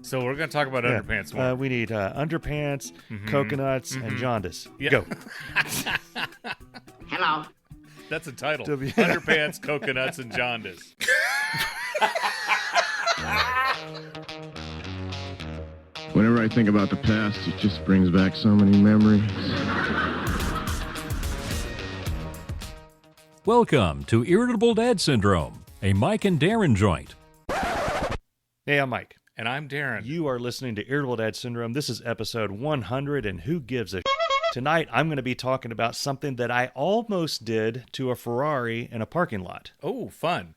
So we're going to talk about underpants more. We need underpants, coconuts, and jaundice. Yeah. Go. Hello. That's a title. Underpants, coconuts, and jaundice. Whenever I think about the past, it just brings back so many memories. Welcome to Irritable Dad Syndrome, a Mike and Darin joint. Hey, I'm Mike. And I'm Darin. You are listening to Irritable Dad Syndrome. This is episode 100, and who gives a Tonight, I'm going to be talking about something that I almost did to a Ferrari in a parking lot. Oh, fun.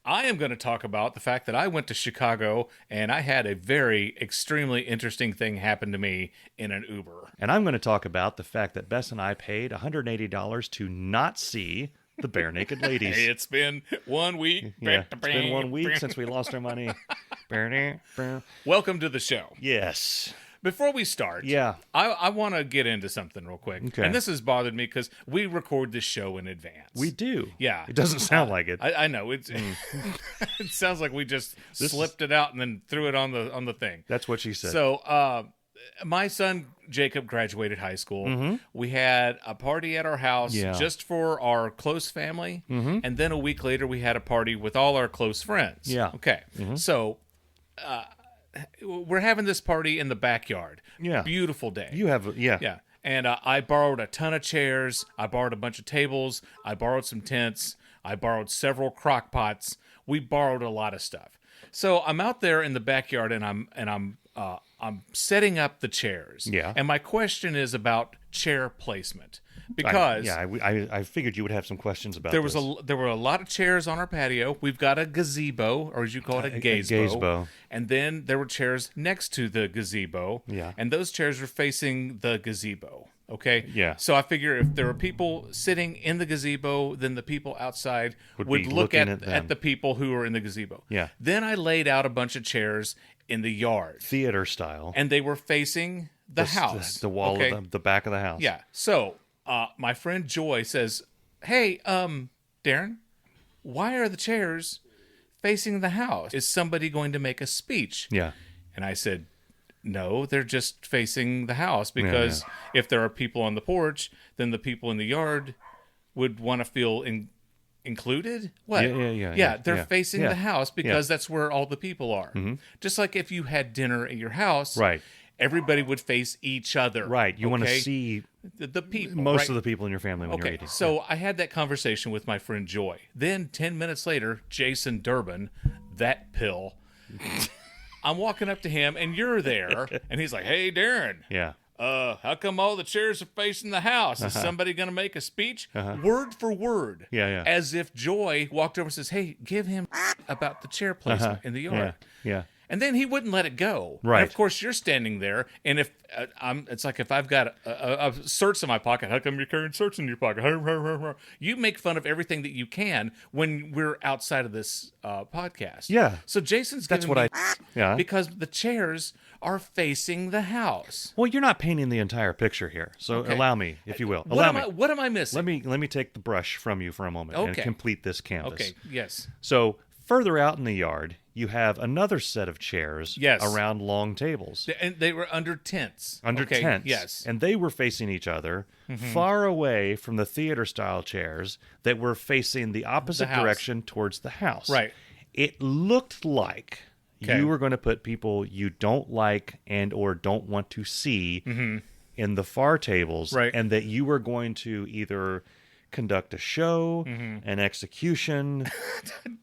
I am going to talk about the fact that I went to Chicago and I had a very extremely interesting thing happen to me in an Uber. And I'm going to talk about the fact that Bess and I paid $180 to not see the Bare Naked Ladies. It's been 1 week. Yeah, it's been 1 week since we lost our money. Welcome to the show. Yes. Before we start, I want to get into something real quick. Okay. And this has bothered me because we record this show in advance. We do. Yeah. It doesn't sound like it. I know. It sounds like we just slipped it out and then threw it on the thing. That's what she said. So my son Jacob graduated high school. Mm-hmm. We had a party at our house just for our close family. Mm-hmm. And then a week later we had a party with all our close friends. Yeah. Okay. Mm-hmm. So we're having this party in the backyard. Yeah. Beautiful day. You have, Yeah. And I borrowed a ton of chairs. I borrowed a bunch of tables. I borrowed some tents. I borrowed several crock pots. We borrowed a lot of stuff. So I'm out there in the backyard and I'm setting up the chairs. Yeah. And my question is about chair placement. Because I figured you would have some questions about there this. there were a lot of chairs on our patio. We've got a gazebo, or as you call it, a gazebo. And then there were chairs next to the gazebo. Yeah. And those chairs were facing the gazebo. Okay? Yeah. So I figure if there were people sitting in the gazebo, then the people outside would be look looking at the people who were in the gazebo. Yeah. Then I laid out a bunch of chairs in the yard. Theater style. And they were facing the house. The wall of the back of the house. Yeah. So my friend Joy says, "Hey, Darin, why are the chairs facing the house? Is somebody going to make a speech?" Yeah. And I said, "No, they're just facing the house because if there are people on the porch, then the people in the yard would want to feel included." What? Yeah. They're facing the house because that's where all the people are. Mm-hmm. Just like if you had dinner at your house, right? Everybody would face each other. Right. You want to see the people. Most of the people in your family when you're eating. So I had that conversation with my friend Joy. Then 10 minutes later, Jason Durbin, that pill, I'm walking up to him and you're there. And he's like, "Hey, Darin. Yeah. How come all the chairs are facing the house? Is somebody going to make a speech?" Word for word. Yeah. As if Joy walked over and says, "Hey, give him about the chair placement in the yard." Yeah. And then he wouldn't let it go. Right. And of course, you're standing there, and if it's like if I've got a certs in my pocket, how come you're carrying certs in your pocket? You make fun of everything that you can when we're outside of this podcast. Yeah. So Jason's That's giving what me because the chairs are facing the house. Well, you're not painting the entire picture here, so allow me, if you will. What am I missing? Let me take the brush from you for a moment and complete this canvas. Okay. Yes. So further out in the yard, you have another set of chairs around long tables. And they were under tents. Tents. Yes. And they were facing each other far away from the theater-style chairs that were facing the opposite direction towards the house. Right. It looked like you were going to put people you don't like and or don't want to see in the far tables. Right. And that you were going to either conduct a show, an execution.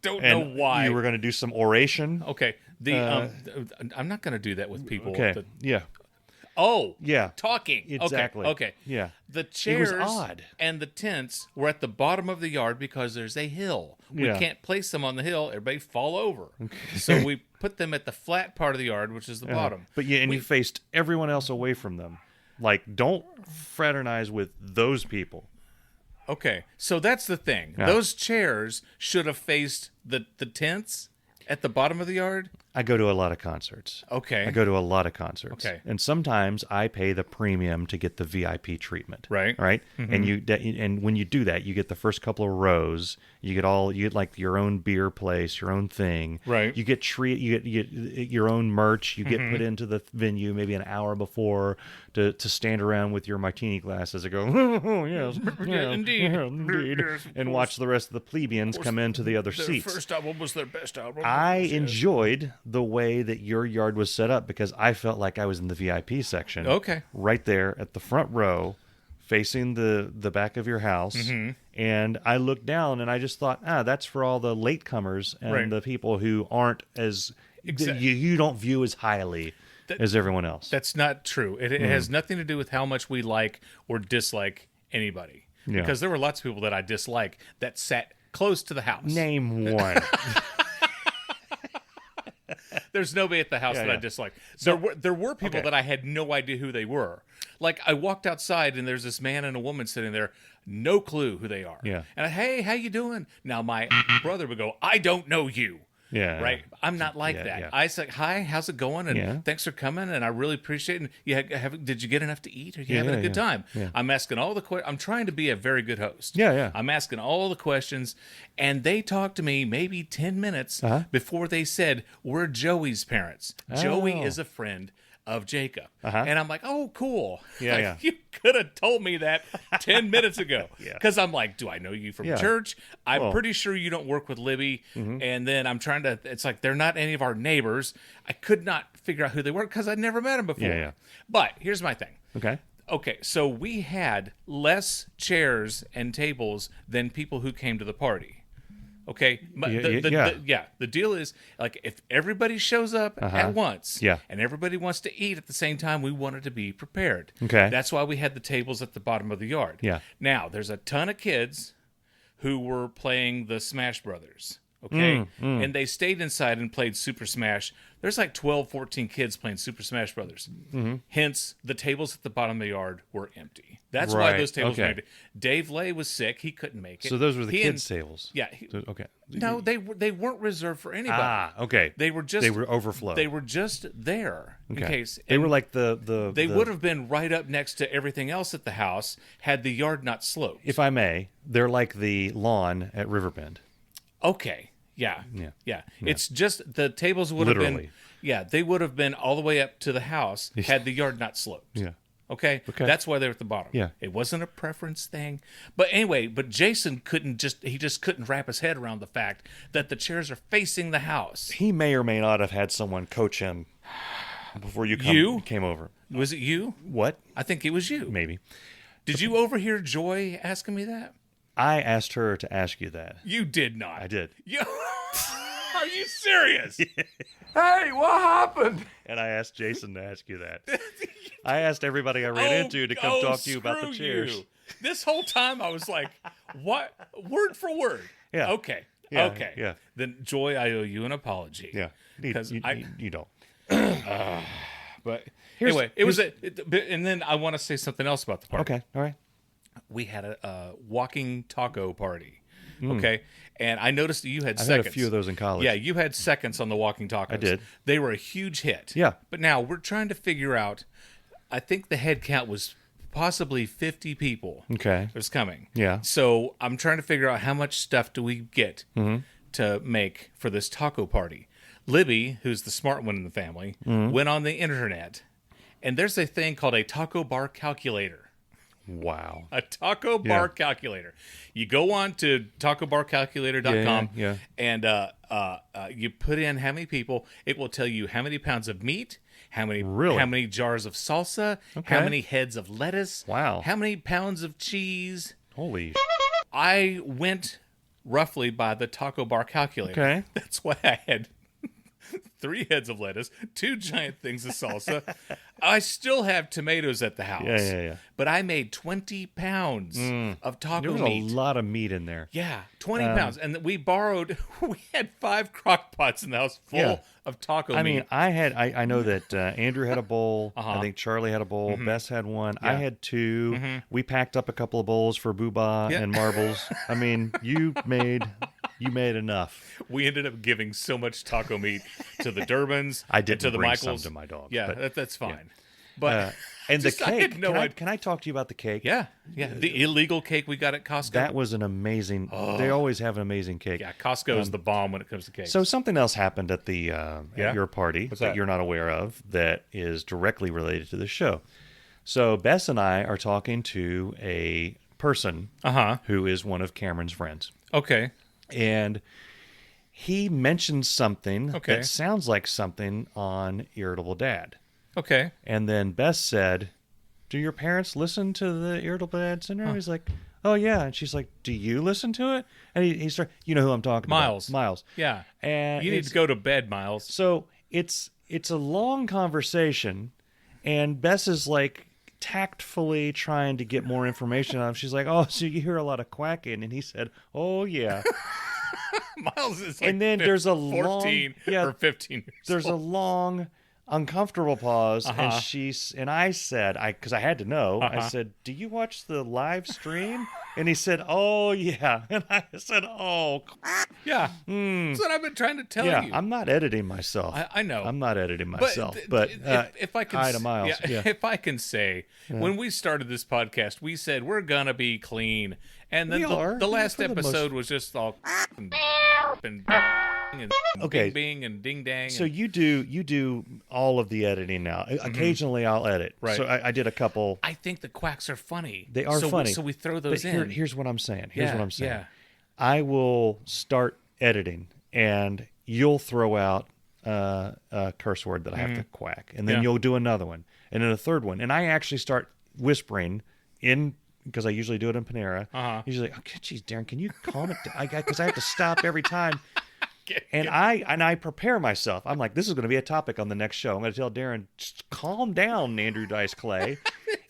Don't know why. You were going to do some oration. Okay. I'm not going to do that with people. Okay. Talking. Exactly. Okay. Yeah. The chairs It was odd. and the tents were at the bottom of the yard because there's a hill. We can't place them on the hill. Everybody fall over. So we put them at the flat part of the yard, which is the bottom. But you faced everyone else away from them. Like, don't fraternize with those people. Okay, so that's the thing. Yeah. Those chairs should have faced the tents at the bottom of the yard. I go to a lot of concerts. Okay. I go to a lot of concerts. Okay. And sometimes I pay the premium to get the VIP treatment. Right. Right. And when you do that, you get the first couple of rows. You get like your own beer place, your own thing. Right. You get you get your own merch. You get put into the venue maybe an hour before to stand around with your martini glasses and go, oh, yes, Indeed. Indeed, and watch the rest of the plebeians come into the other Their seats. first album was their best album. I enjoyed the way that your yard was set up because I felt like I was in the VIP section. Okay. Right there at the front row, facing the back of your house. And I looked down and I just thought, that's for all the latecomers and Right. the people who aren't as, Exactly. you don't view as highly as everyone else. That's not true. It has nothing to do with how much we like or dislike anybody. Yeah. Because there were lots of people that I dislike that sat close to the house. Name one. There's nobody at the house that I disliked. There were people that I had no idea who they were. Like, I walked outside and there's this man and a woman sitting there, no clue who they are. Yeah. And hey, how you doing? Now my brother would go, I don't know you. Yeah. Right. I'm not like that. yeah. I said, hi, how's it going? And thanks for coming. And I really appreciate it. Did you get enough to eat? Are you having a good time? Yeah. I'm asking all the questions. I'm trying to be a very good host. Yeah. I'm asking all the questions. And they talked to me maybe 10 minutes before they said, we're Joey's parents. Joey is a friend of Jacob. And I'm like, oh, cool. Yeah, Like, yeah. You could have told me that 10 minutes ago. Yeah. Because I'm like, do I know you from Yeah. church? I'm Well- pretty sure you don't work with Libby. And then I'm trying to, it's like, they're not any of our neighbors. I could not figure out who they were because I'd never met them before. Yeah. But here's my thing. Okay. So we had less chairs and tables than people who came to the party. Okay, but the deal is, like, if everybody shows up at once, and everybody wants to eat at the same time, we wanted to be prepared. Okay. That's why we had the tables at the bottom of the yard. Yeah. Now there's a ton of kids who were playing the Smash Brothers. Okay, and they stayed inside and played Super Smash. There's like 12, 14 kids playing Super Smash Brothers. Hence, the tables at the bottom of the yard were empty. That's why Right, those tables were okay. empty. Dave Lay was sick; he couldn't make it. So those were the He kids' and- tables. Yeah. Okay. No, they weren't reserved for anybody. Okay. They were overflow. They were just there in case. They And were like they the would have been right up next to everything else at the house had the yard not sloped. if I may, they're like the lawn at Riverbend. Okay. Yeah. Yeah. It's just the tables would have been. Literally. Yeah, they would have been all the way up to the house had the yard not sloped. Yeah. Okay? That's why they're at the bottom. Yeah. It wasn't a preference thing. But anyway, Jason just couldn't wrap his head around the fact that the chairs are facing the house. He may or may not have had someone coach him before you came over. Was it you? What? I think it was you. Maybe. Did you overhear Joy asking me that? I asked her to ask you that. You did not. I did. Are you serious? Hey, what happened? And I asked Jason to ask you that. I asked everybody I ran into to come talk to you about the screw chairs. you. This whole time I was like, what? Word for word. Yeah. Okay. Yeah, Okay. yeah. Then, Joy, I owe you an apology. Yeah. Because You don't. But anyway, and then I want to say something else about the party. Okay. All right. We had a walking taco party. Okay. And I noticed that you had I've seconds. had a few of those in college. Yeah, you had seconds on the walking tacos. I did. They were a huge hit. Yeah. But now we're trying to figure out, I think the head count was possibly 50 people. Okay. Was coming. Yeah. So I'm trying to figure out how much stuff do we get Mm-hmm. to make for this taco party. Libby, who's the smart one in the family, went on the internet, and there's a thing called a taco bar calculator. Wow. A taco bar calculator. You go on to tacobarcalculator.com Yeah. and you put in how many people. It will tell you how many pounds of meat, how many jars of salsa, how many heads of lettuce, Wow. how many pounds of cheese. Holy. I went roughly by the taco bar calculator. Okay. That's why I had 3 heads of lettuce, 2 giant things of salsa. I still have tomatoes at the house. Yeah. But I made 20 pounds of taco There was meat. a lot of meat in there. Yeah, 20 pounds. And we had 5 crock pots in the house full of taco meat. I mean, I know that Andrew had a bowl. I think Charlie had a bowl. Bess had one. I had 2. We packed up a couple of bowls for Booba and Marbles. I mean, you made You made enough. We ended up giving so much taco meat to the Durbans. I and didn't to the bring Michaels. some to my dog. Yeah, but, that's fine. But and the just, I had cake. no idea. Can I talk to you about the cake? Yeah. The illegal cake we got at Costco. That was an amazing. They always have an amazing cake. Yeah, Costco is the bomb when it comes to cake. So something else happened at the at your party that? you're not aware of that is directly related to the show. So Bess and I are talking to a person who is one of Cameron's friends, Okay. and he mentioned something Okay. that sounds like something on Irritable Dad. Okay. And then Bess said, "Do your parents listen to the Irritable Dad Syndrome?" He's like, "Oh yeah." And she's like, "Do you listen to it?" And he started, you know who I'm talking Miles. about. Miles. Yeah. And You need to go to bed, Miles. So it's a long conversation, and Bess is like tactfully trying to get more information out of him. She's like, "Oh, so you hear a lot of quacking?" And he said, "Oh yeah." Miles is like And then there's a 14 or 15 years There's a old. long uncomfortable pause, and I said, because I had to know, I said, "Do you watch the live stream?" And he said, "Oh yeah." And I said, "Oh Yeah. That's what I've been trying to tell yeah." you. I'm not editing myself. I know. I'm not editing myself. th- But if I can, hi to Miles. Yeah. If I can say, when we started this podcast, we said we're gonna be clean, and then We are, the last for the most- episode was just all and Okay. bing and ding dang. So you do all of the editing now. Occasionally I'll edit. Right. So I did a couple. I think the quacks are funny. They are funny. So we throw those But in. here's what I'm saying. Yeah. I will start editing, and you'll throw out a curse word that I have to quack, and then Yeah. you'll do another one, and then a third one, and I actually start whispering in, because I usually do it in Panera. Usually, like, "Okay, geez, Darin, can you calm it down?" Because I have to stop every time. And I prepare myself. I'm like, this is going to be a topic on the next show. I'm going to tell Darin, "Just calm down, Andrew Dice Clay."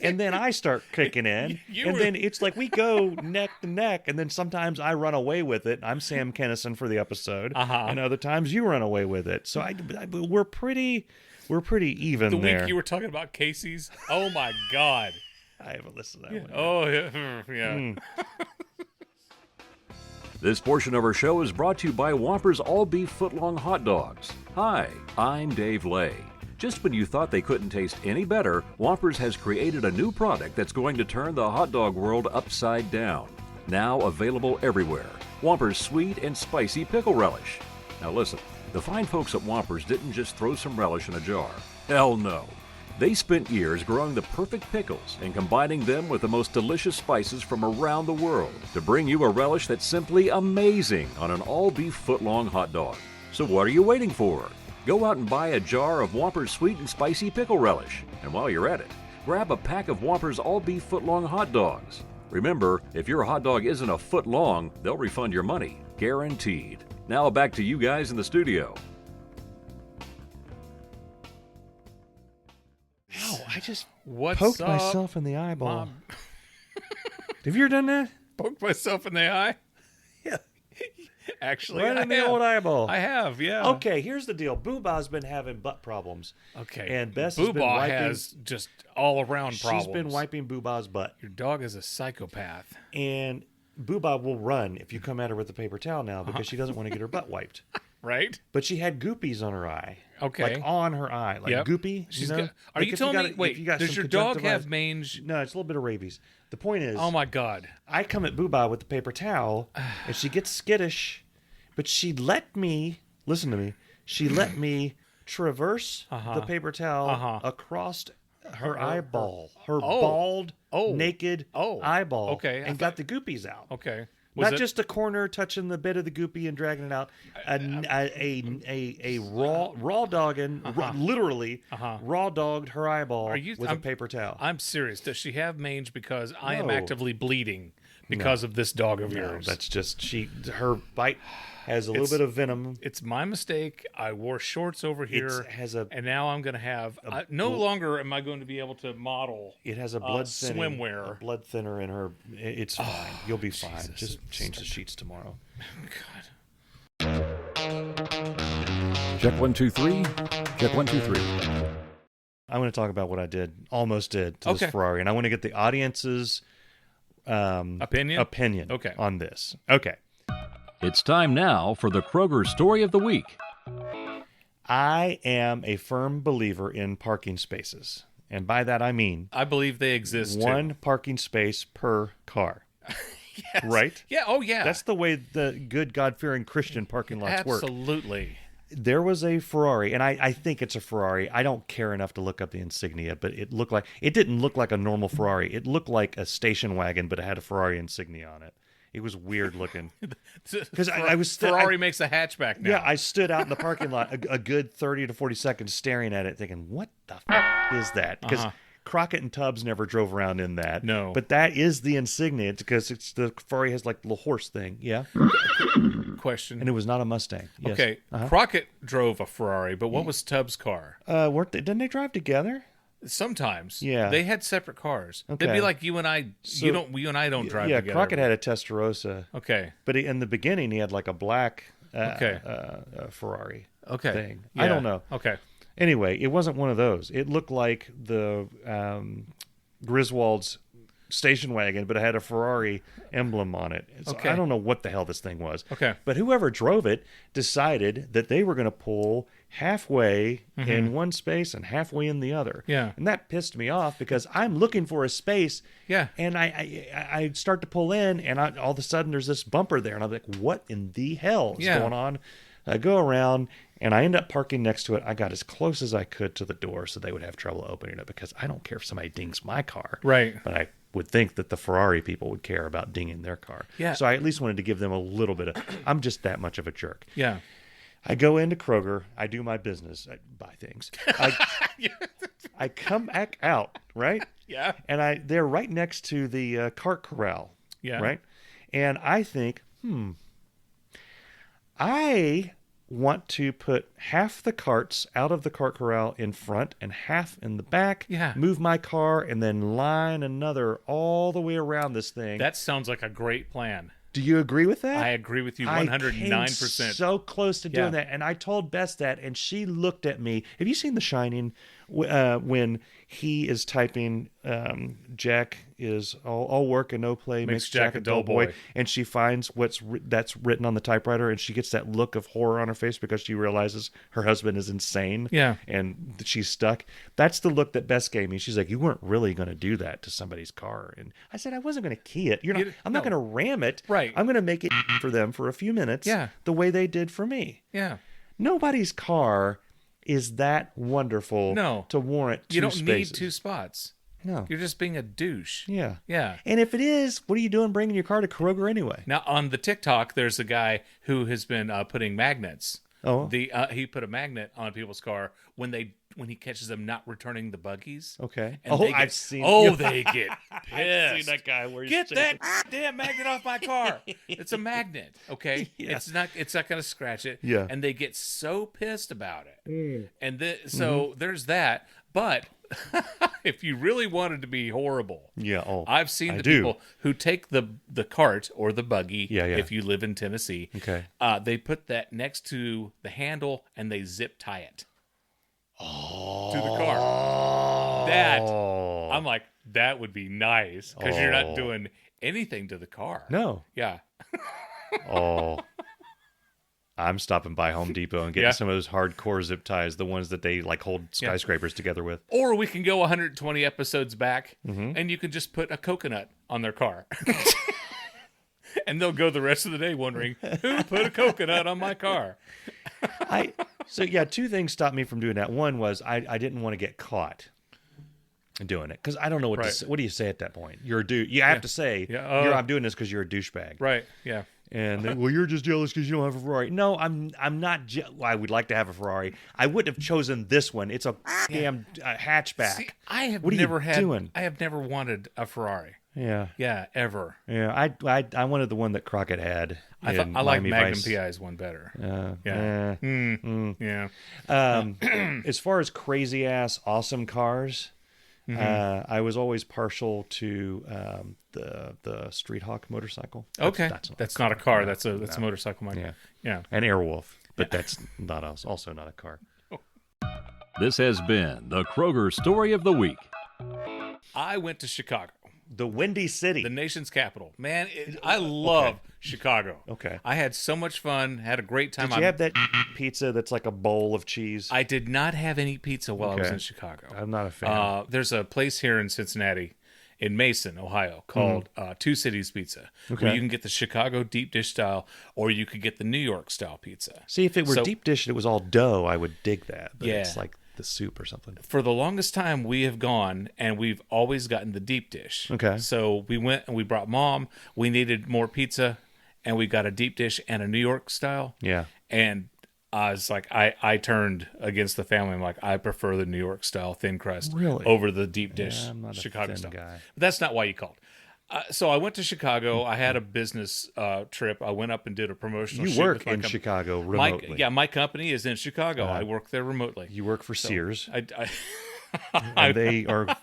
And then I start kicking in. Then it's like we go neck to neck. And then sometimes I run away with it. I'm Sam Kennison for the episode. And other times you run away with it. So we're pretty even the there. week you were talking about Casey's, oh my God. I haven't listened to that one. Oh yeah. This portion of our show is brought to you by Whoppers All Beef Footlong Hot Dogs. Hi, I'm Dave Lay. Just when you thought they couldn't taste any better, Whoppers has created a new product that's going to turn the hot dog world upside down. Now available everywhere. Whoppers Sweet and Spicy Pickle Relish. Now listen, the fine folks at Whoppers didn't just throw some relish in a jar. Hell no. They spent years growing the perfect pickles and combining them with the most delicious spices from around the world to bring you a relish that's simply amazing on an all-beef footlong hot dog. So what are you waiting for? Go out and buy a jar of Whoppers Sweet and Spicy Pickle Relish. And while you're at it, grab a pack of Whoppers all-beef footlong hot dogs. Remember, if your hot dog isn't a foot long, they'll refund your money. Guaranteed. Now back to you guys in the studio. Ow, I just What's poked up, myself in the eyeball. Mom? Have you ever done that? Poked myself in the eye. Yeah. Actually, Right I in the have. old eyeball. I have, yeah. Okay, here's the deal. Boo-Bah's been having butt problems. Okay. And Bess has been Boo-Bah wiping. has just all around problems. She's been wiping Boo-Bah's butt. Your dog is a psychopath. And Boo-Bah will run if you come at her with a paper towel now because she doesn't want to get her butt wiped. Right? But she had goopies on her eye. Okay. Like on her eye. Like Yep. goopy. She's you know? got, are Like you if telling got me? if Wait, you got does some your dog have conjunctivitis- mange? No, it's a little bit of rabies. The point is, Oh my God. I come at Boo-Bah with the paper towel, and she gets skittish, but she let me, listen to me, she let me traverse the paper towel across her eyeball, her bald, naked eyeball, Okay, I and got the goopies out. Okay. Not just a corner touching the bit of the goopy and dragging it out. A raw dogging, literally raw dogged her eyeball with a paper towel. I'm serious. Does she have mange? Because I am No. actively bleeding because of this dog of No, yours. that's just her bite has a little bit of venom. It's my mistake. I wore shorts over here, and now I'm going to have. No longer am I going to be able to model. It has a blood thinning, swimwear. a blood thinner in her. It's fine. You'll be fine. Just change the sheets tomorrow. God. Check 1, 2, 3. Check 1, 2, 3. I want to talk about what I almost did to Okay. this Ferrari, and I want to get the audience's Opinion? opinion Okay. on this. Okay. It's time now for the Kroger Story of the Week. I am a firm believer in parking spaces. And by that I mean I believe they exist one parking space per car. Yes. Right? Yeah. Oh, yeah. That's the way the good God-fearing Christian parking lots work. Absolutely. There was a Ferrari, and I think it's a Ferrari. I don't care enough to look up the insignia, but it didn't look like a normal Ferrari. It looked like a station wagon, but it had a Ferrari insignia on it. It was weird looking. Because Ferrari makes a hatchback now. Yeah, I stood out in the parking lot a good 30 to 40 seconds staring at it, thinking, what the is that? Because Crockett and Tubbs never drove around in that. No. But that is the insignia, because it's the Ferrari has like the little horse thing. Yeah. Question. And it was not a Mustang. Yes. Okay. Crockett drove a Ferrari, but what was Tubbs' car? Didn't they drive together? Sometimes. Yeah. They had separate cars. Okay. They'd be like you and I. So- you and I don't drive Yeah, together. Crockett had a Testarossa. Okay. But in the beginning, he had like a black Ferrari Okay. thing. Yeah. I don't know. Okay. Anyway, it wasn't one of those. It looked like the Griswold's station wagon, but it had a Ferrari emblem on it. So Okay. I don't know what the hell this thing was. Okay. But whoever drove it decided that they were going to pull halfway in one space and halfway in the other. Yeah. And that pissed me off because I'm looking for a space. Yeah. And I start to pull in, and all of a sudden there's this bumper there, and I'm like, what in the hell is going on? I go around, and I end up parking next to it. I got as close as I could to the door so they would have trouble opening it, because I don't care if somebody dings my car. Right. But I would think that the Ferrari people would care about dinging their car. Yeah. So I at least wanted to give them a little bit of, I'm just that much of a jerk. Yeah. I go into Kroger. I do my business. I buy things. I come back out, right? Yeah. And they're right next to the cart corral. Yeah. Right? And I think, I want to put half the carts out of the cart corral in front and half in the back. Yeah. Move my car and then line another all the way around this thing. That sounds like a great plan. Do you agree with that? I agree with you I 109%. came so close to doing Yeah. that, and I told Bess that, and she looked at me. Have you seen The Shining? When he is typing, Jack is all work and no play makes Jack a dull boy, and she finds that's written on the typewriter, and she gets that look of horror on her face because she realizes her husband is insane. Yeah. And she's stuck. That's the look that Bess gave me. She's like, "You weren't really going to do that to somebody's car," and I said, "I wasn't going to key it. I'm not going to ram it. Right. I'm going to make it for them for a few minutes. Yeah. The way they did for me. Yeah. Nobody's car is that wonderful to warrant two You don't spaces. need two spots. No. You're just being a douche. Yeah. Yeah. And if it is, what are you doing bringing your car to Kroger anyway? Now, on the TikTok, there's a guy who has been putting magnets. Oh. He put a magnet on people's car when he catches them not returning the buggies. Okay. And they get, I've seen. they get pissed. I've seen that guy where he's Get that damn magnet off my car. It's a magnet, okay? Yeah. It's not going to scratch it. Yeah. And they get so pissed about it. And so there's that. But if you really wanted to be horrible, I've seen the people who take the cart or the buggy. Yeah. If you live in Tennessee, Okay. They put that next to the handle and they zip tie it to the car. That I'm like, that would be nice because you're not doing anything to the car. No. Yeah. I'm stopping by Home Depot and getting some of those hardcore zip ties, the ones that they like hold skyscrapers together with. Or we can go 120 episodes back and you can just put a coconut on their car. And they'll go the rest of the day wondering, who put a coconut on my car? Two things stopped me from doing that. One was I didn't want to get caught doing it because I don't know what to say. What do you say at that point? You're a douche. You have to say, I'm doing this because you're a douchebag. Right, yeah. And then, well, you're just jealous because you don't have a Ferrari. No, I'm not. I would like to have a Ferrari. I wouldn't have chosen this one. It's a damn hatchback. See, I have what never are you doing? I have never wanted a Ferrari. Yeah. Yeah, ever. Yeah, I wanted the one that Crockett had. I like Miami Magnum Vice. PI's one better. Yeah. Yeah. As far as crazy ass awesome cars, I was always partial to the Street Hawk motorcycle. Okay, that's not a car. That's a motorcycle. Yeah. An Airwolf, but that's not us. Also not a car. This has been the Kroger Story of the Week. I went to Chicago, the Windy City, the nation's capital. Man, I love Chicago. Okay. I had so much fun, had a great time. Did you have that pizza that's like a bowl of cheese? I did not have any pizza while I was in Chicago. I'm not a fan. There's a place here in Cincinnati, in Mason, Ohio, called Two Cities Pizza, where you can get the Chicago deep dish style, or you could get the New York style pizza. See, if it were deep dish and it was all dough, I would dig that. But Yeah. it's like the soup or something. For the longest time, we have gone and we've always gotten the deep dish. Okay. So we went and we brought Mom. We needed more pizza, and we got a deep dish and a New York style. Yeah. And I was like, I turned against the family. I'm like, I prefer the New York style thin crust over the deep dish I'm not a Chicago thin style. guy. But that's not why you called. So I went to Chicago. I had a business trip. I went up and did a promotional shoot. You work with my in company. Chicago remotely. My company is in Chicago. I work there remotely. You work for Sears. I They are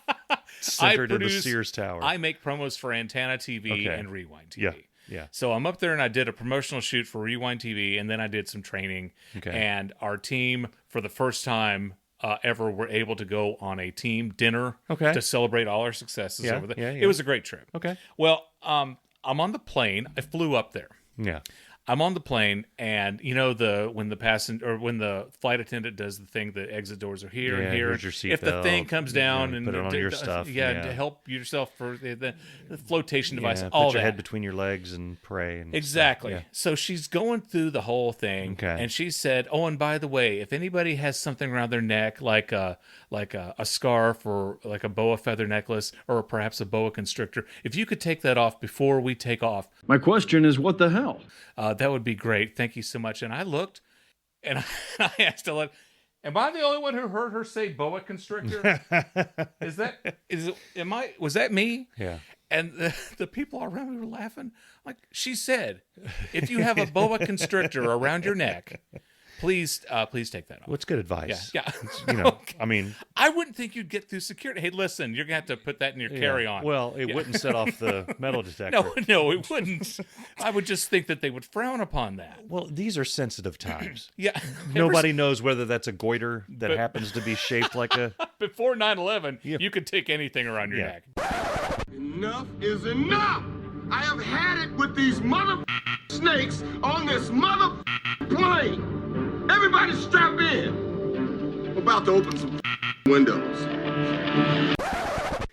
centered in the produce- Sears Tower. I make promos for Antenna TV and Rewind TV. Yeah. Yeah. So I'm up there and I did a promotional shoot for Rewind TV, and then I did some training. Okay. And our team, for the first time ever, were able to go on a team dinner to celebrate all our successes over there. Yeah. It was a great trip. Okay. Well, I'm on the plane. I flew up there. Yeah. I'm on the plane, and when the flight attendant does the thing, the exit doors are here and here. here's your seat if the belt. thing comes down and put it on your stuff. to help yourself for the flotation device, Put all your that. head between your legs and pray. And Exactly. stuff. So she's going through the whole thing, and she said, "Oh, and by the way, if anybody has something around their neck, like a scarf or like a boa feather necklace or perhaps a boa constrictor, if you could take that off before we take off, My question is, what the hell? that would be great. Thank you so much." And I looked, and I asked her, "Am I the only one who heard her say boa constrictor? Was that me?" Yeah. And the people around me were laughing. Like, she said, if you have a boa constrictor around your neck, please take that off. What's good advice? Yeah. Okay. I mean, I wouldn't think you'd get through security. Hey, listen, you're going to have to put that in your carry-on. Well, it wouldn't set off the metal detector. No, it wouldn't. I would just think that they would frown upon that. Well, these are sensitive times. Yeah. Nobody knows whether that's a goiter that happens to be shaped like a... Before 9/11, you could take anything around your neck. Enough is enough! I have had it with these mother snakes on this mother plane! Everybody strap in! We're about to open some windows.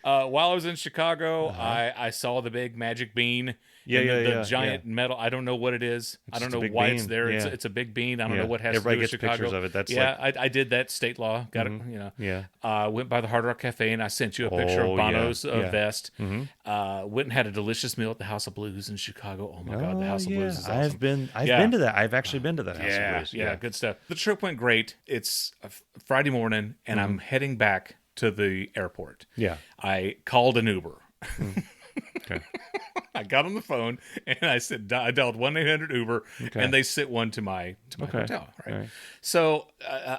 While I was in Chicago, I saw the big magic bean. The giant metal. I don't know what it is. I don't know why it's there. Yeah. It's a big bean. I don't know what has Everybody to do with gets Chicago. pictures of it. That's I did that state law. Got it. Yeah. Went by the Hard Rock Cafe and I sent you a picture of Bono's vest. Mm-hmm. Went and had a delicious meal at the House of Blues in Chicago. Oh my God, the House of Blues is awesome. I've been to that. I've actually been to that House of Blues. Yeah, good stuff. The trip went great. It's a Friday morning and I'm heading back to the airport. Yeah. I called an Uber. Okay. I got on the phone and I dialed 1-800-UBER, and they sent one to my hotel. Right. So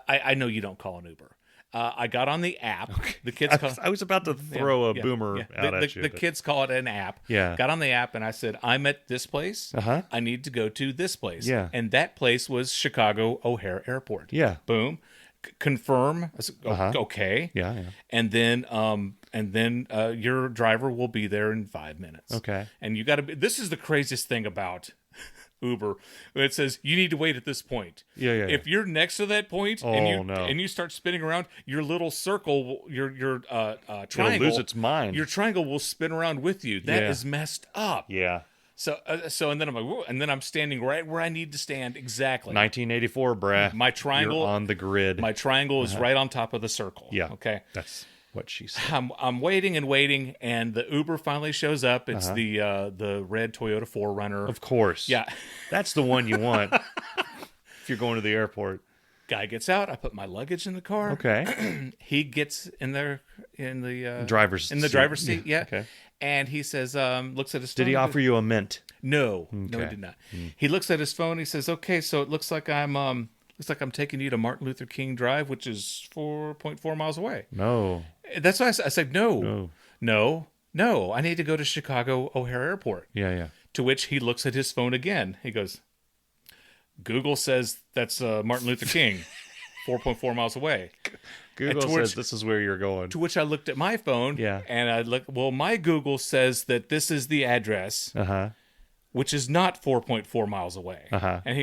I know you don't call an Uber. I got on the app. The kids call. I was about to throw a boomer out at you. The kids call it an app. Yeah. Got on the app and I said, "I'm at this place. I need to go to this place." Yeah. And that place was Chicago O'Hare Airport. Yeah. Boom. Confirm. I said, okay. Yeah. And then your driver will be there in 5 minutes. Okay. And you got to be. This is the craziest thing about Uber. It says you need to wait at this point. Yeah. If you're next to that point and you start spinning around, your little circle, your triangle, it'll lose its mind. Your triangle will spin around with you. That is messed up. Yeah. So and then I'm like, whoa, and then I'm standing right where I need to stand exactly. 1984, bruh. My triangle You're on the grid. My triangle is right on top of the circle. Yeah. Okay. That's what she said. I'm waiting and waiting, and the Uber finally shows up. It's the red Toyota 4Runner. Of course. Yeah. That's the one you want if you're going to the airport. Guy gets out. I put my luggage in the car. Okay. He gets in there in the driver's seat. Yeah. Okay. And he says, looks at his phone. Did he offer you a mint? No, no, he did not. He looks at his phone. He says, "Okay, so it looks like I'm taking you to Martin Luther King Drive, which is 4.4 miles away." No. That's why I said, no. I need to go to Chicago O'Hare Airport. Yeah. To which he looks at his phone again. He goes, "Google says that's Martin Luther King, 4.4 miles away." Google says this is where you're going. To which I looked at my phone. Yeah. And I looked, well, my Google says that this is the address. which is not 4.4 miles away. Uh-huh. And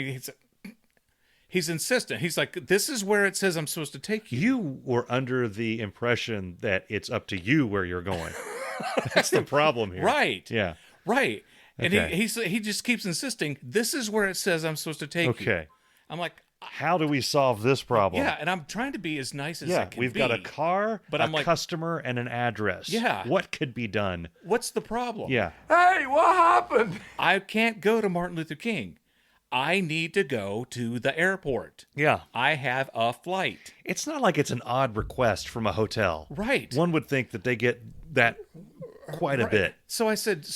he's insistent. He's like, this is where it says I'm supposed to take you. You were under the impression that it's up to you where you're going. That's the problem here. Right. Yeah. Right. And Okay. he just keeps insisting, this is where it says I'm supposed to take you. Okay. I'm like, How do we solve this problem? yeah, and I'm trying to be as nice as I can we've be. got a car, but a I'm like, customer, and an address. Yeah. What could be done? what's the problem? Yeah. Hey, what happened? I can't go to Martin Luther King. I need to go to the airport. Yeah. I have a flight. It's not like it's an odd request from a hotel. Right. One would think that they get that quite a bit. So I said,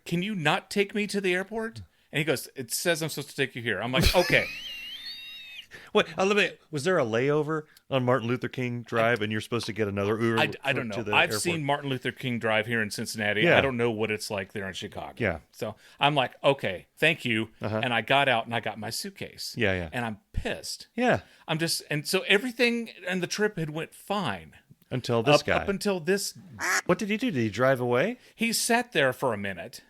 can you not take me to the airport? And he goes, it says I'm supposed to take you here. I'm like, okay. Wait, was there a layover on Martin Luther King Drive and you're supposed to get another Uber? I don't to know. the I've airport? seen Martin Luther King Drive here in Cincinnati. Yeah. I don't know what it's like there in Chicago. Yeah. So I'm like, okay, thank you. And I got out and I got my suitcase. Yeah, yeah. And I'm pissed. Yeah. And so everything and the trip had went fine. Until this guy. Up until this, What did he do? Did he drive away? he sat there for a minute.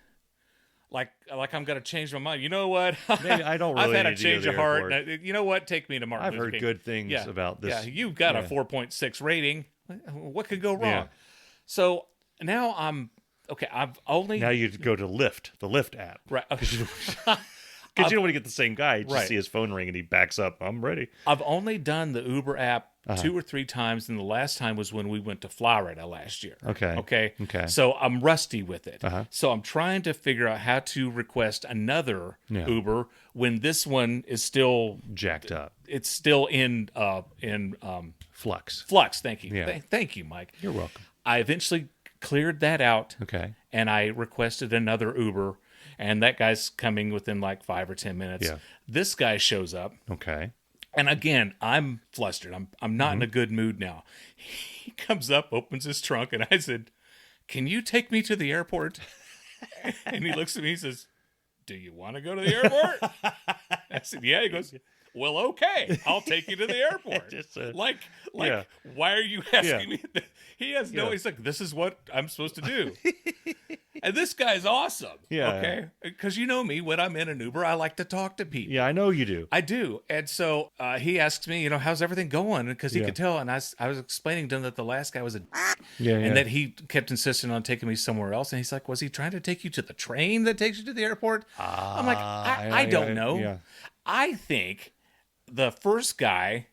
Like I'm gonna change my mind. You know what? Maybe I don't really I've had a need to go to change the of heart. airport. You know what? Take me to Martin I've Luther heard King. good things about this. Yeah, you've got a Yeah. 4.6 rating. What could go wrong? Yeah. So now I'm okay. I've only Now you go to Lyft, the Lyft app. right. Because you don't want to get the same guy. You just Right. see his phone ring and he backs up. I'm ready. I've only done the Uber app Uh-huh. 2 or 3 times, and the last time was when we went to Florida last year. Okay. Okay. So I'm rusty with it. Uh-huh. So I'm trying to figure out how to request another Yeah. Uber when this one is still Jacked up. It's still in Flux. flux. Thank you. Yeah. Thank you, Mike. You're welcome. I eventually cleared that out. Okay. And I requested another Uber, and that guy's coming within like 5 or 10 minutes. Yeah. This guy shows up. Okay. And again, I'm flustered. I'm not in Mm-hmm. a good mood now. He comes up, opens his trunk, and I said, "Can you take me to the airport?" And he looks at me and says, "Do you want to go to the airport?" I said, "Yeah." He goes, "Well, okay, I'll take you to the airport." Like, yeah. why are you asking Yeah. me? He has no. Yeah. He's like, "This is what I'm supposed to do." And this guy's awesome. Yeah. Okay, because you know me, when I'm in an Uber, I like to talk to people. Yeah, I know you do. I do. And so he asks me, how's everything going? Because he Yeah. could tell. And I was explaining to him that the last guy was a Yeah, and that he kept insisting on taking me somewhere else. And he's like, was he trying to take you to the train that takes you to the airport? I'm like, I don't know. Yeah. I think the first guy,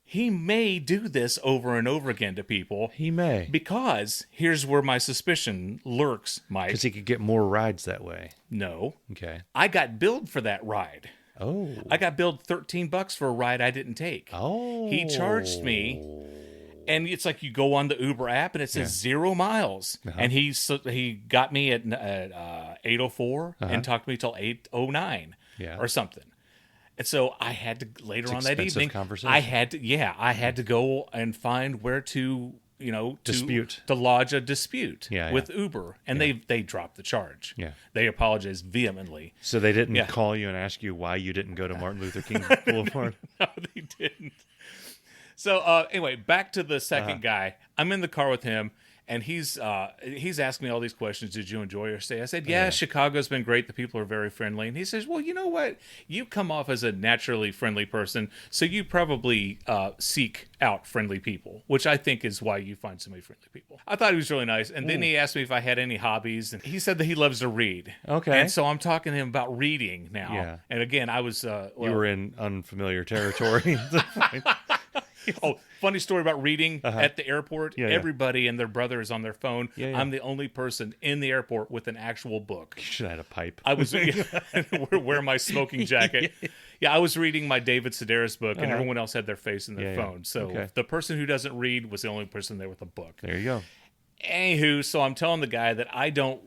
he may do this over and over again to people. He may. Because here's where my suspicion lurks, Mike. Because he could get more rides that way. No. Okay. I got billed for that ride. Oh. I got billed $13 for a ride I didn't take. Oh. He charged me, and it's like you go on the Uber app and it says 0 miles, and he got me at 8:04 and talked to me till 8:09 or something. And so I had to later on that expensive evening. conversation. I had to go and find where to Dispute. to lodge a dispute Yeah, with Uber, and they dropped the charge. Yeah. They apologized vehemently. So they didn't Yeah. call you and ask you why you didn't go to Martin Luther King Boulevard? No, they didn't. So anyway, back to the second guy. I'm in the car with him, and he's asking me all these questions. Did you enjoy your stay? I said, yeah, Chicago's been great. The people are very friendly. And he says, well, you know what? You come off as a naturally friendly person, so you probably seek out friendly people, which I think is why you find so many friendly people. I thought he was really nice. And then he asked me if I had any hobbies, and he said that he loves to read. Okay. And so I'm talking to him about reading now. Yeah. And again, I was... You were in unfamiliar territory. Oh, funny story about reading at the airport. Yeah, yeah. Everybody and their brother is on their phone. Yeah, yeah. I'm the only person in the airport with an actual book. You should have had a pipe. I was wear my smoking jacket. Yeah, I was reading my David Sedaris book, and everyone else had their face in their Yeah, yeah. phone. So Okay. the person who doesn't read was the only person there with a book. There you go. Anywho, so I'm telling the guy that I don't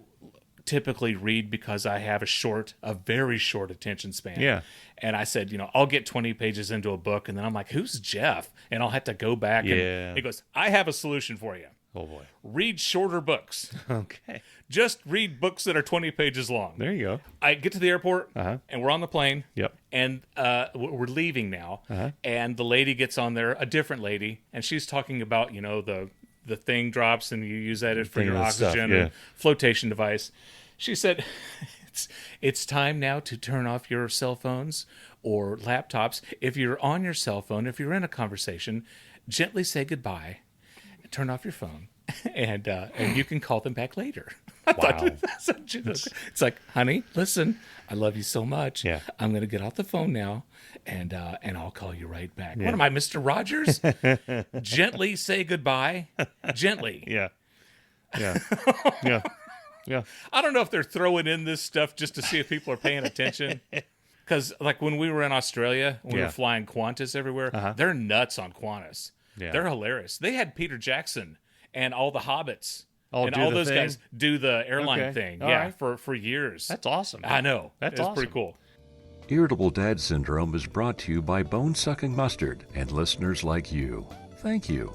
typically read because I have a very short attention span. Yeah. And I said, I'll get 20 pages into a book, and then I'm like, who's Jeff? And I'll have to go back. Yeah. And he goes, I have a solution for you. Oh, boy. Read shorter books. Okay. Just read books that are 20 pages long. There you go. I get to the airport, and we're on the plane. Yep. And we're leaving now. And the lady gets on there, a different lady, and she's talking about, the thing drops, and you use that for Thing your of stuff, oxygen yeah. and flotation device. She said, It's time now to turn off your cell phones or laptops. If you're on your cell phone, if you're in a conversation, gently say goodbye, turn off your phone, and you can call them back later. Wow. It's like, honey, listen, I love you so much. Yeah. I'm going to get off the phone now, and I'll call you right back. What am I, Mr. Rogers? Gently say goodbye. Gently. Yeah. Yeah. Yeah. Yeah. I don't know if they're throwing in this stuff just to see if people are paying attention. Because, like, when we were in Australia, we were flying Qantas everywhere, they're nuts on Qantas. Yeah. They're hilarious. They had Peter Jackson and all the hobbits and do all the those thing? guys do the airline Okay. thing. All Yeah, right. for years. That's awesome. I know. That's It's awesome. pretty cool. Irritable Dad Syndrome is brought to you by Bone-Sucking Mustard and listeners like you. Thank you.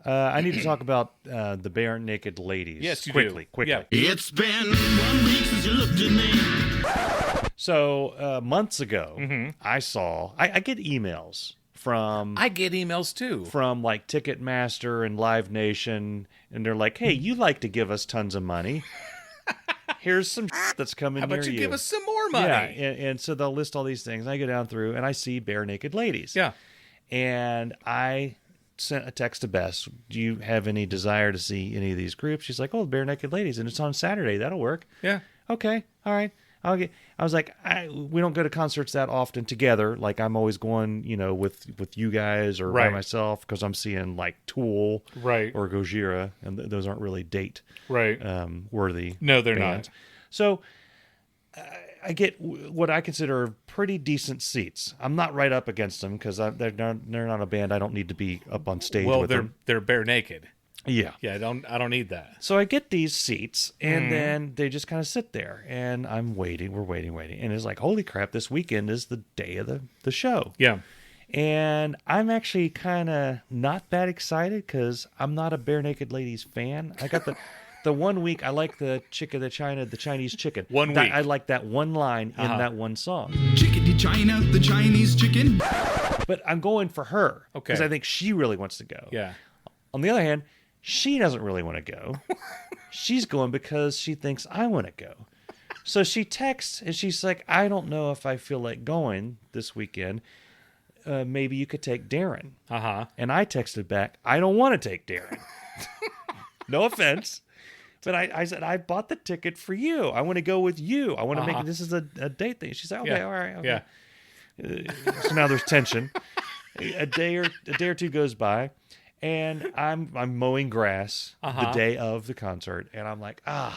I need to talk about the bare naked ladies. Yes, you quickly, do. Quickly. Yeah. It's been 1 week since you looked at me. So months ago, Mm-hmm. I get emails from I get emails too. like Ticketmaster and Live Nation, and they're like, "Hey, you like to give us tons of money? Here's some that's coming How near about you you. give us some more money? Yeah, and so they'll list all these things. And I go down through, and I see bare naked ladies. Yeah. And I sent a text to Bess. Do you have any desire to see any of these groups? She's like, "Oh, bare naked ladies, and it's on Saturday. That'll work." Yeah. Okay, all right. I was like, we don't go to concerts that often together. Like I'm always going, with you guys or by Right. myself because I'm seeing like Tool, Right. or Gojira, and those aren't really date Right. worthy. No, they're bands. not. So I get what I consider pretty decent seats. I'm not right up against them because they're not a band I don't need to be up on stage Well, with them. they're bare naked. Yeah. Yeah, I don't need that. So I get these seats, and Mm-hmm. then they just kind of sit there, and I'm waiting. We're waiting, and it's like, holy crap! This weekend is the day of the show. Yeah. And I'm actually kind of not that excited because I'm not a bare naked ladies fan. I got the 1 week I like the Chinese chicken. 1 week. I like that one line in that one song. Chickadee China, the Chinese chicken. But I'm going for her Okay. because I think she really wants to go. Yeah. On the other hand, she doesn't really want to go. She's going because she thinks I want to go. So she texts and she's like, "I don't know if I feel like going this weekend. Maybe you could take Darin." And I texted back, "I don't want to take Darin." No offense. But I said, "I bought the ticket for you. I want to go with you. I want to make this is a date thing." She's like, "Okay, Yeah. all right." Okay. Yeah. So now there's tension. A day or two goes by, and I'm mowing grass the day of the concert, and I'm like, I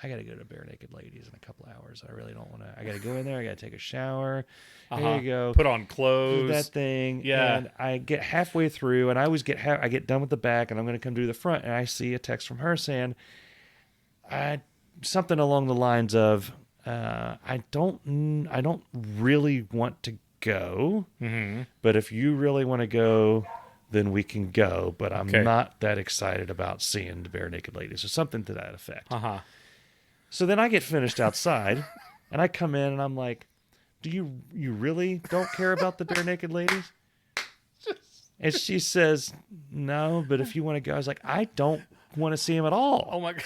gotta go to Bare Naked Ladies in a couple hours. I really don't want to. I gotta go in there. I gotta take a shower. There you go. Put on Do clothes. that thing. Yeah. And I get halfway through, and I always I get done with the back, and I'm gonna come do the front, and I see a text from her saying, something along the lines of, I don't really want to go, but if you really want to go, then we can go. But I'm Okay. not that excited about seeing the Bare Naked Ladies, or something to that effect. Uh-huh. So then I get finished outside, and I come in, and I'm like, "Do you really don't care about the Bare Naked Ladies?" And she says, "No, but if you want to go," I was like, "I don't want to see him at all. Oh my God.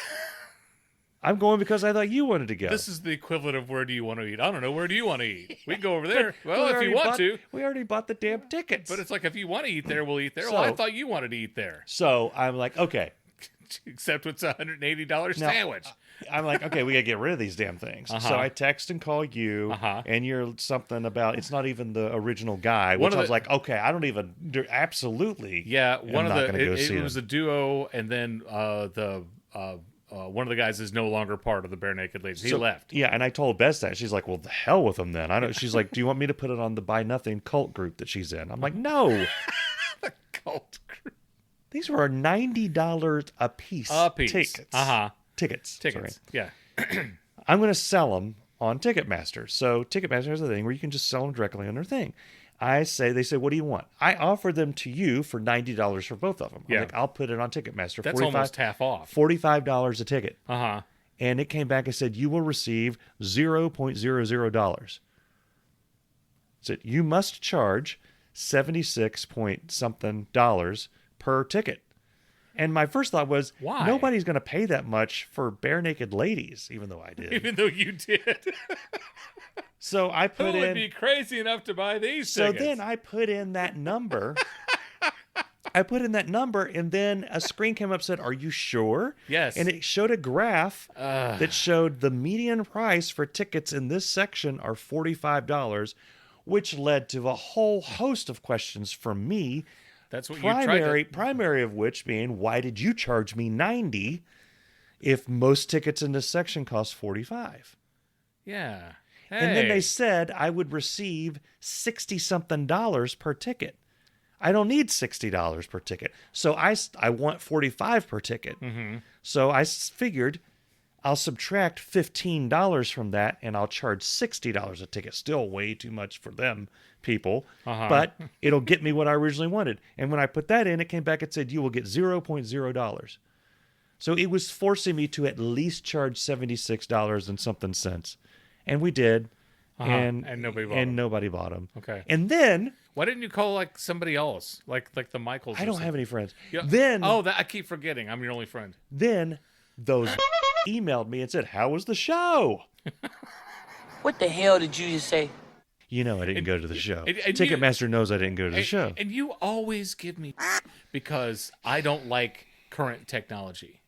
I'm going because I thought you wanted to go." This is the equivalent of where do you want to eat? I don't know. Where do you want to eat? We can go over there. We Well, if already you want bought- to. we already bought the damn tickets. But it's like, if you want to eat there, we'll eat there. So- Well, I thought you wanted to eat there. So I'm like, okay. Except it's a $180 sandwich. I'm like, okay, we gotta get rid of these damn things. So I text and call you, and you're something about it's not even the original guy. Which of I was the- like, okay, I don't even absolutely. Yeah, I'm one of not the gonna go it see was them. a duo, and then one of the guys is no longer part of the Bare Naked Ladies. He So- left. Yeah, and I told Bess that. She's like, well, the hell with them then. I don't. She's like, do you want me to put it on the Buy Nothing cult group that she's in? I'm like, no. Cult group. These were $90 a piece. A piece. Tickets. Tickets. Tickets. Sorry. Yeah. I'm going to sell them on Ticketmaster. So Ticketmaster has a thing where you can just sell them directly on their thing. They say, what do you want? I offer them to you for $90 for both of them. I'm Yeah. like, I'll put it on Ticketmaster. That's almost half off. $45 a ticket. Uh-huh. And it came back and said, you will receive $0.00. So you must charge 76 point something dollars per ticket. And my first thought was, why? Nobody's going to pay that much for bare naked ladies, even though I did. Even though you did. So I put Who in. would be crazy enough to buy these So tickets? then I put in that number. And then a screen came up, said, "Are you sure?" Yes. And it showed a graph that showed the median price for tickets in this section are $45, which led to a whole host of questions from me. That's what you tried to... Primary of which being, why did you charge me $90 if most tickets in this section cost $45? Yeah. Hey. And then they said I would receive $60-something per ticket. I don't need $60 per ticket. So I want $45 per ticket. Mm-hmm. So I figured I'll subtract $15 from that and I'll charge $60 a ticket. Still way too much for them people, but it'll get me what I originally wanted. And when I put that in, it came back and said, you will get $0.0. So it was forcing me to at least charge $76 and something cents. And we did. And nobody bought them. Okay. And then... Why didn't you call like somebody else? Like the Michaels? I don't have any friends. Yeah. Then... I keep forgetting. I'm your only friend. Then those emailed me and said, how was the show? What the hell did you just say? You know I didn't go to the show. And Ticketmaster knows I didn't go to the show. And you always give me because I don't like current technology.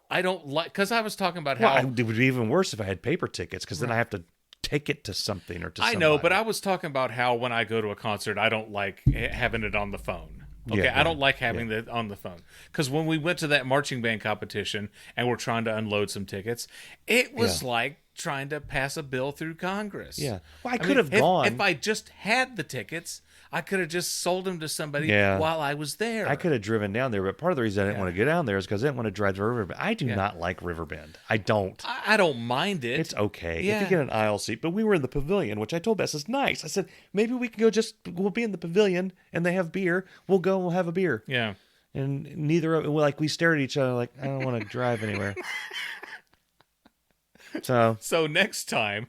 I don't like... Because I was talking about how... Well, it would be even worse if I had paper tickets because then I have to take it to something or to somebody. I know, but I was talking about how when I go to a concert, I don't like having it on the phone. Okay, I don't like having it on the phone. Because when we went to that marching band competition and we're trying to unload some tickets, it was like trying to pass a bill through Congress. Yeah. Well, I could have gone. If I just had the tickets, I could have just sold them to somebody while I was there. I could have driven down there, but part of the reason I didn't want to get down there is because I didn't want to drive to Riverbend. I do not like Riverbend. I don't. I don't mind it. It's okay if you get an aisle seat, but we were in the pavilion, which I told Bess is nice. I said, maybe we can go we'll be in the pavilion and they have beer. We'll go and we'll have a beer. Yeah. And we stared at each other like, I don't want to drive anywhere. So next time...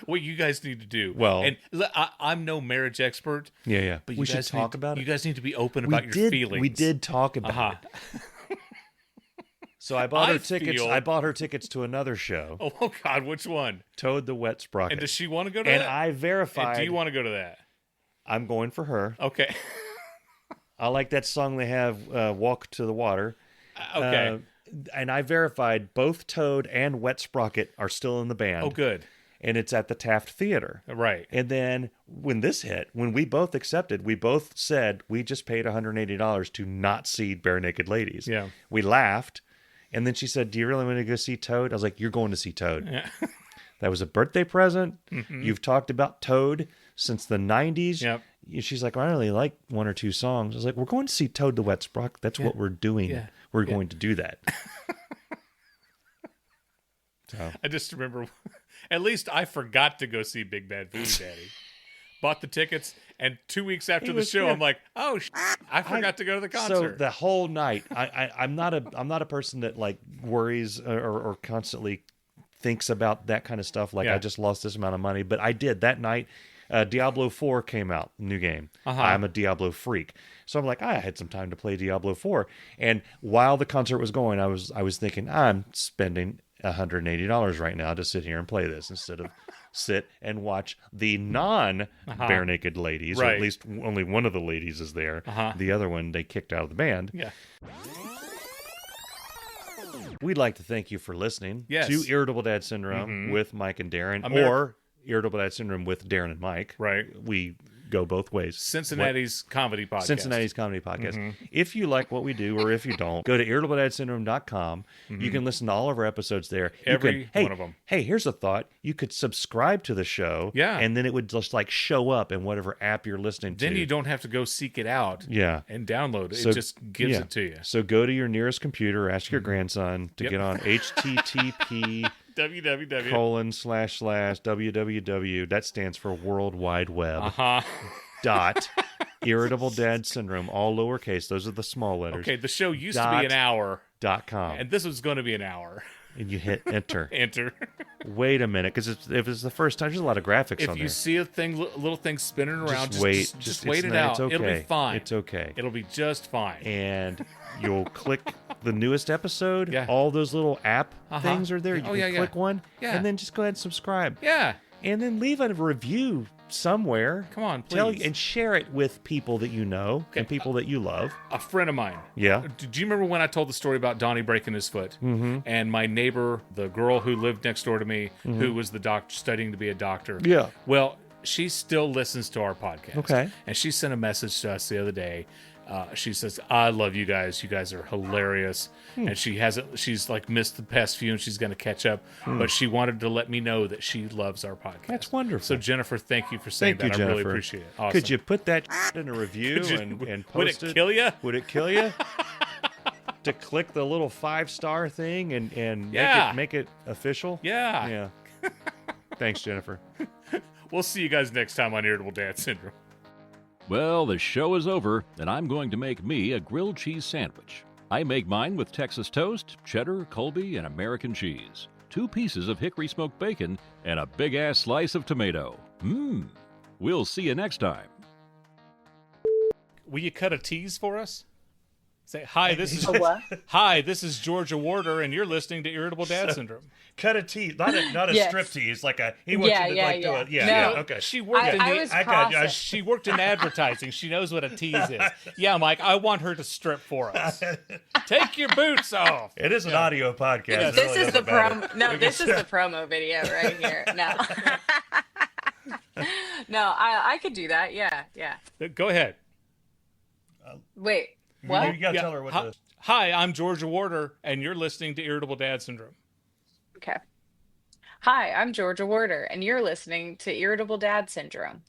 What you guys need to do. Well, and I'm no marriage expert. Yeah. But we should talk about it. You guys need to be open about your feelings. We did talk about it. So I bought her tickets. I bought her tickets to another show. Oh God, which one? Toad the Wet Sprocket. And does she want to go to that? And I verified. And do you want to go to that? I'm going for her. Okay. I like that song they have, "Walk to the Water." Okay. And I verified both Toad and Wet Sprocket are still in the band. Oh, good. And it's at the Taft Theater. Right. And then when this hit, when we both accepted, we both said we just paid $180 to not see Bare Naked Ladies. Yeah. We laughed. And then she said, do you really want to go see Toad? I was like, you're going to see Toad. Yeah. That was a birthday present. Mm-hmm. You've talked about Toad since the 90s. Yep. She's like, well, I really like one or two songs. I was like, we're going to see Toad the Wet Sprocket. That's what we're doing. Yeah. We're going to do that. I just remember, at least I forgot to go see Big Bad Voodoo Daddy. Bought the tickets, and 2 weeks after the show, I'm like, oh, I forgot to go to the concert. So the whole night, I'm not a person that like worries or constantly thinks about that kind of stuff. Like I just lost this amount of money, but I did that night. Diablo 4 came out, new game. I'm a Diablo freak. So I'm like, I had some time to play Diablo 4. And while the concert was going, I was thinking, I'm spending $180 right now to sit here and play this instead of sit and watch the non-Bare Naked Ladies. Or at least only one of the ladies is there. The other one, they kicked out of the band. Yeah. We'd like to thank you for listening to Irritable Dad Syndrome with Mike and Darin, or Irritable Dad Syndrome with Darin and Mike. Right. We go both ways. Cincinnati's comedy podcast. If you like what we do, or if you don't, go to IrritableDadSyndrome.com. You can listen to all of our episodes there. Every one of them. Hey, here's a thought. You could subscribe to the show. Yeah. And then it would just like show up in whatever app you're listening to. Then you don't have to go seek it out. Yeah. And download it. It just gives it to you. So go to your nearest computer, ask your grandson to get on http www. That stands for World Wide Web. Dot Irritable Dad Syndrome, all lowercase. Those are the small letters. Okay, the show used to be an hour. .com. And this was going to be an hour. And you hit enter. Enter. wait a minute, because if it's the first time, there's a lot of graphics on If there. you see a little thing spinning around, Just wait. Just wait it out. It's okay. It'll be fine. It's okay. It'll be just fine. And you'll click the newest episode. Yeah. All those little app things are there. You Oh, can click one, Yeah. and then just go ahead and subscribe. Yeah. And then leave a review somewhere. Come on, please. And share it with people that you know and people that you love. A friend of mine. Yeah. Do you remember when I told the story about Donnie breaking his foot? Mm-hmm. And my neighbor, the girl who lived next door to me, who was the doctor studying to be a doctor. Yeah. Well, she still listens to our podcast. Okay. And she sent a message to us the other day. She says, I love you guys. You guys are hilarious. And she's like missed the past few and she's going to catch up. But she wanted to let me know that she loves our podcast. That's wonderful. So Jennifer, thank you for saying Thank that. you, I really Jennifer. appreciate it. Awesome. Could you put that in a review and post would it kill you? Would it kill you? To click the little 5-star thing and Yeah. make it official? Yeah. Yeah. Thanks, Jennifer. We'll see you guys next time on Irritable Dad Syndrome. Well, the show is over, and I'm going to make me a grilled cheese sandwich. I make mine with Texas toast, cheddar, Colby, and American cheese. 2 pieces of hickory smoked bacon, and a big-ass slice of tomato. Mmm. We'll see you next time. Will you cut a tease for us? Say, hi, this is what? Hi, this is Georgia Warder, and you're listening to Irritable Dad Syndrome. Cut a tease, not a Yes. strip tease, like a he wants you to like do it. Yeah, No. yeah, okay. She worked in I the, was I got you. processed. she worked in advertising. She knows what a tease is. Yeah, Mike, I want her to strip for us. Take your boots off. It is an audio podcast. It This really is the doesn't matter. promo. No, this is the promo video right here. No. No, I could do that. Yeah. Go ahead. Wait. What? You gotta tell her what the Hi, I'm Georgia Warder, and you're listening to Irritable Dad Syndrome. Okay. Hi, I'm Georgia Warder, and you're listening to Irritable Dad Syndrome.